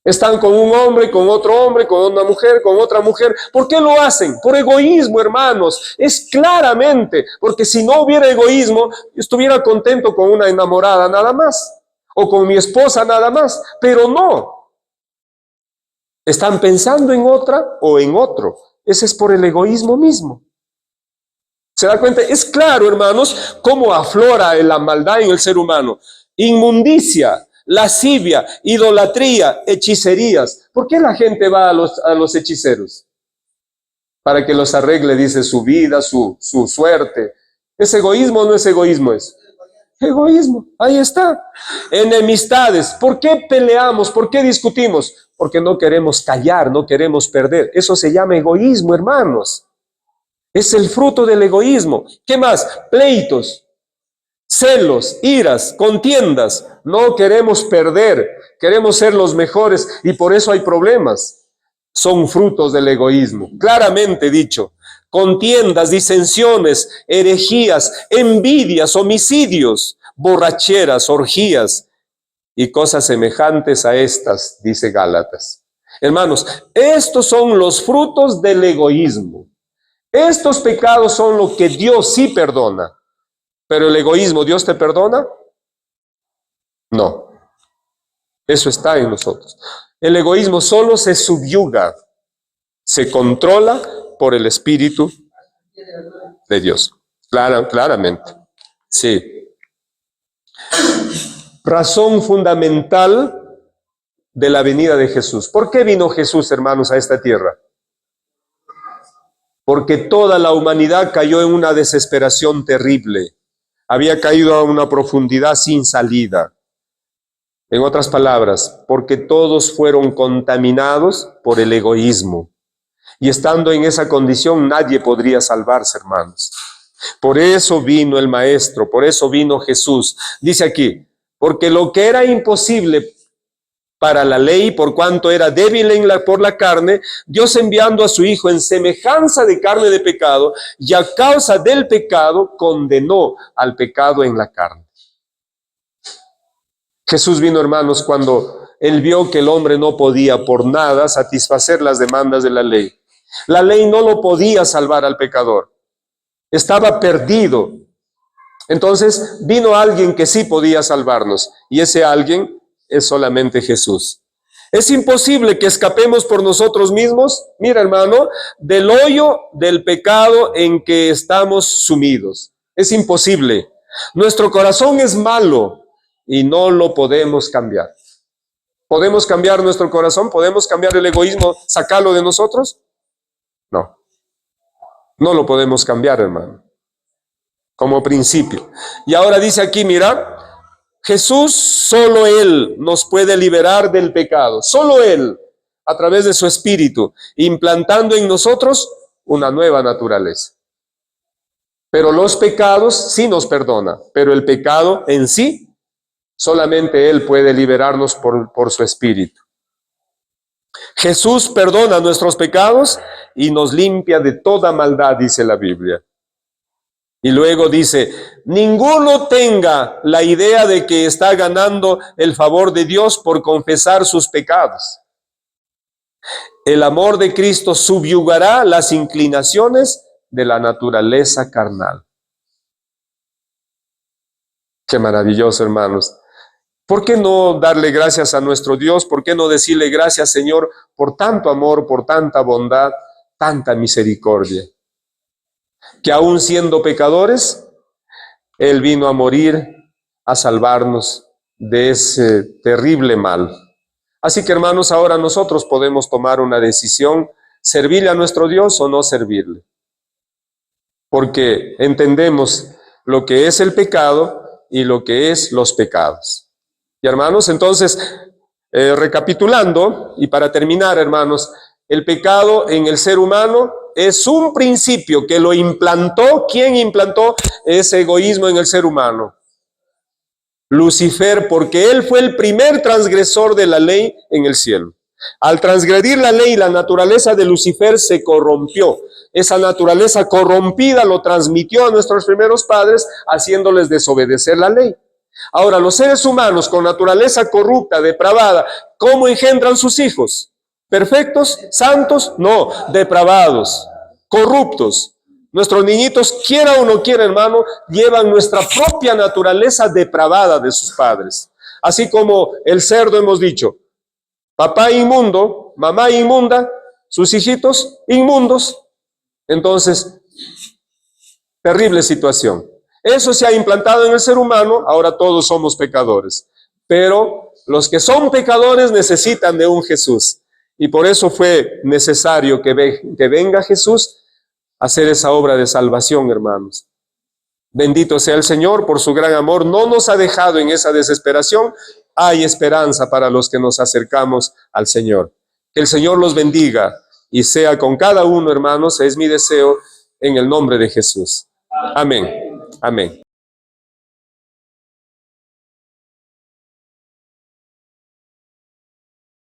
Están con un hombre, con otro hombre, con una mujer, con otra mujer. ¿Por qué lo hacen? Por egoísmo, hermanos. Es claramente, porque si no hubiera egoísmo, yo estuviera contento con una enamorada nada más. O con mi esposa nada más, pero no. Están pensando en otra o en otro. Ese es por el egoísmo mismo. ¿Se da cuenta? Es claro, hermanos, cómo aflora la maldad en el ser humano. Inmundicia, lascivia, idolatría, hechicerías. ¿Por qué la gente va a los hechiceros? para que los arregle, dice, su vida, su suerte. ¿Es egoísmo o no es egoísmo eso? Egoísmo, ahí está. Enemistades. ¿Por qué peleamos? ¿Por qué discutimos? Porque no queremos callar, no queremos perder. Eso se llama egoísmo, hermanos. Es el fruto del egoísmo. ¿Qué más? Pleitos, celos, iras, contiendas. No queremos perder, queremos ser los mejores y por eso hay problemas. Son frutos del egoísmo, claramente dicho. Contiendas, disensiones, herejías, envidias, homicidios, borracheras, orgías y cosas semejantes a estas, dice Gálatas. Hermanos, estos son los frutos del egoísmo. Estos pecados son lo que Dios sí perdona. Pero el egoísmo, ¿Dios te perdona? No. Eso está en nosotros. El egoísmo solo se subyuga, se controla por el Espíritu de Dios. Claramente. Sí. Razón fundamental de la venida de Jesús. ¿Por qué vino Jesús, hermanos, a esta tierra? Porque toda la humanidad cayó en una desesperación terrible. Había caído a una profundidad sin salida. En otras palabras, porque todos fueron contaminados por el egoísmo. Y estando en esa condición, nadie podría salvarse, hermanos. Por eso vino el Maestro, por eso vino Jesús. Dice aquí, porque lo que era imposible para la ley, por cuanto era débil por la carne, Dios enviando a su Hijo en semejanza de carne de pecado, y a causa del pecado condenó al pecado en la carne. Jesús vino, hermanos, cuando Él vio que el hombre no podía por nada satisfacer las demandas de la ley. La ley no lo podía salvar al pecador. Estaba perdido. Entonces vino alguien que sí podía salvarnos, y ese alguien es solamente Jesús. Es imposible que escapemos por nosotros mismos, mira hermano, del hoyo del pecado en que estamos sumidos. Es imposible. Nuestro corazón es malo y no lo podemos cambiar. ¿Podemos cambiar nuestro corazón? ¿Podemos cambiar el egoísmo, sacarlo de nosotros? No. No lo podemos cambiar, hermano. Como principio. Y ahora dice aquí, mira, Jesús, solo Él nos puede liberar del pecado. Solo Él, a través de su Espíritu, implantando en nosotros una nueva naturaleza. Pero los pecados sí nos perdona, pero el pecado en sí, solamente Él puede liberarnos por su Espíritu. Jesús perdona nuestros pecados y nos limpia de toda maldad, dice la Biblia. Y luego dice, ninguno tenga la idea de que está ganando el favor de Dios por confesar sus pecados. El amor de Cristo subyugará las inclinaciones de la naturaleza carnal. Qué maravilloso, hermanos. ¿Por qué no darle gracias a nuestro Dios? ¿Por qué no decirle gracias, Señor, por tanto amor, por tanta bondad, tanta misericordia? Que aún siendo pecadores, Él vino a morir, a salvarnos de ese terrible mal. Así que, hermanos, ahora nosotros podemos tomar una decisión, servirle a nuestro Dios o no servirle. Porque entendemos lo que es el pecado y lo que es los pecados. Y hermanos, entonces, recapitulando, y para terminar, hermanos, el pecado en el ser humano es un principio que lo implantó. ¿Quién implantó ese egoísmo en el ser humano? Lucifer, porque él fue el primer transgresor de la ley en el cielo. Al transgredir la ley, la naturaleza de Lucifer se corrompió. Esa naturaleza corrompida lo transmitió a nuestros primeros padres, haciéndoles desobedecer la ley. Ahora, los seres humanos con naturaleza corrupta, depravada, ¿cómo engendran sus hijos? ¿Perfectos? ¿Santos? No, depravados, corruptos. Nuestros niñitos, quiera o no quiera, hermano, llevan nuestra propia naturaleza depravada de sus padres. Así como el cerdo hemos dicho, papá inmundo, mamá inmunda, sus hijitos inmundos. Entonces, terrible situación. Eso se ha implantado en el ser humano, ahora todos somos pecadores. Pero los que son pecadores necesitan de un Jesús. Y por eso fue necesario que venga Jesús a hacer esa obra de salvación, hermanos. Bendito sea el Señor por su gran amor. No nos ha dejado en esa desesperación. Hay esperanza para los que nos acercamos al Señor. Que el Señor los bendiga y sea con cada uno, hermanos. Es mi deseo en el nombre de Jesús. Amén. Amén.